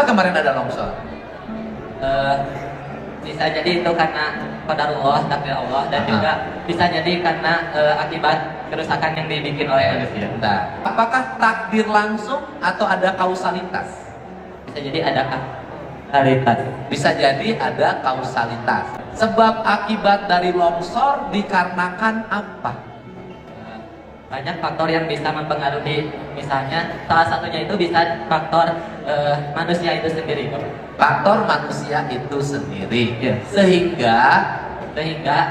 Kenapa kemarin ada longsor? Eh, bisa jadi itu karena qadarullah, takdir Allah, dan juga bisa jadi karena akibat kerusakan yang dibikin oleh manusia. Nah, apakah takdir langsung atau ada kausalitas? Bisa jadi ada kausalitas. Bisa jadi ada kausalitas. Sebab akibat dari longsor dikarenakan apa? Banyak faktor yang bisa mempengaruhi, misalnya salah satunya itu bisa faktor manusia itu sendiri. Faktor manusia itu sendiri. Ya. Sehingga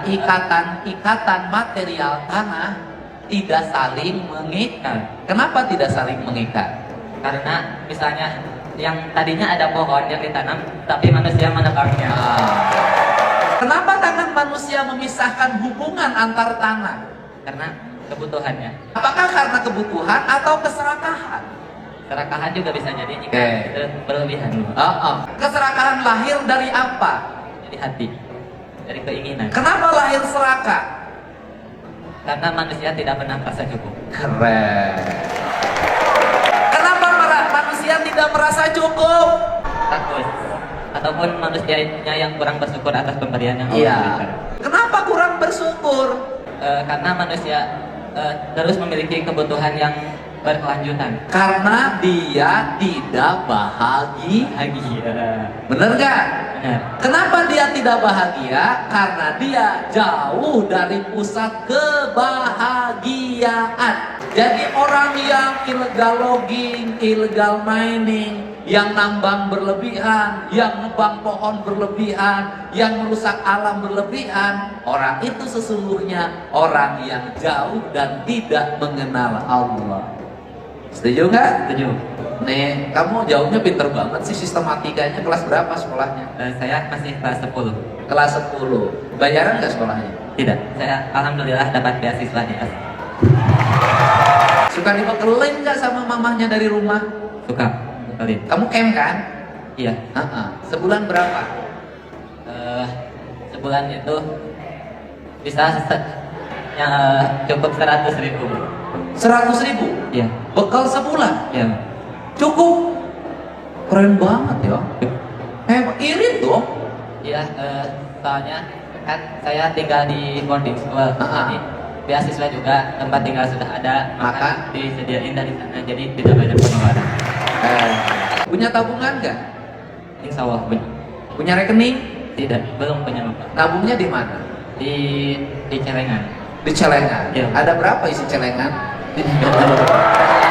ikatan material tanah tidak saling mengikat. Kenapa tidak saling mengikat? Karena misalnya yang tadinya ada pohon yang ditanam, tapi manusia menebangnya. Kenapa tangan manusia memisahkan hubungan antar tanah? Karena kebutuhannya. Apakah karena kebutuhan atau keserakahan? Keserakahan juga bisa jadi jika itu berlebihan. Keserakahan lahir dari apa? Dari hati, dari keinginan. Kenapa lahir serakah? Karena manusia tidak pernah merasa cukup. Keren. Kenapa manusia tidak merasa cukup? Takut. Ataupun manusianya yang kurang bersyukur atas pemberian yang Allah Iya. berikan. Kenapa kurang bersyukur? Karena manusia terus memiliki kebutuhan yang berkelanjutan. Karena dia tidak bahagia. Bener gak? Benar. Kenapa dia tidak bahagia? Karena dia jauh dari pusat kebahagiaan. Jadi orang yang illegal logging, illegal mining, yang nambang berlebihan, yang nebang pohon berlebihan, yang merusak alam berlebihan, orang itu sesungguhnya orang yang jauh dan tidak mengenal Allah. Setuju nggak? Setuju. Nih, kamu jawabnya pinter banget sih. Sistematikanya kelas berapa sekolahnya? Saya masih kelas 10. Kelas 10. Bayaran nggak sekolahnya? Tidak. Saya alhamdulillah dapat beasiswa di AS. Suka dibekelin nggak sama mamahnya dari rumah? Suka. Kali. Kamu camp kan? Iya. Sebulan berapa? Sebulan itu bisa yang cukup 100.000. 100.000? Iya. Bekal sebulan? Iya. Cukup? Keren banget ya. Irit dong. Iya. Soalnya kan saya tinggal di boarding school. Jadi beasiswa juga, tempat tinggal sudah ada, maka disediain dari sana, jadi tidak banyak pengeluaran. Punya tabungan nggak? Insya Allah punya. Punya rekening? Tidak, belum punya nomor. Nabungnya di mana? Di celengan. Di celengan. Iya. Ada berapa isi celengan? Tidak.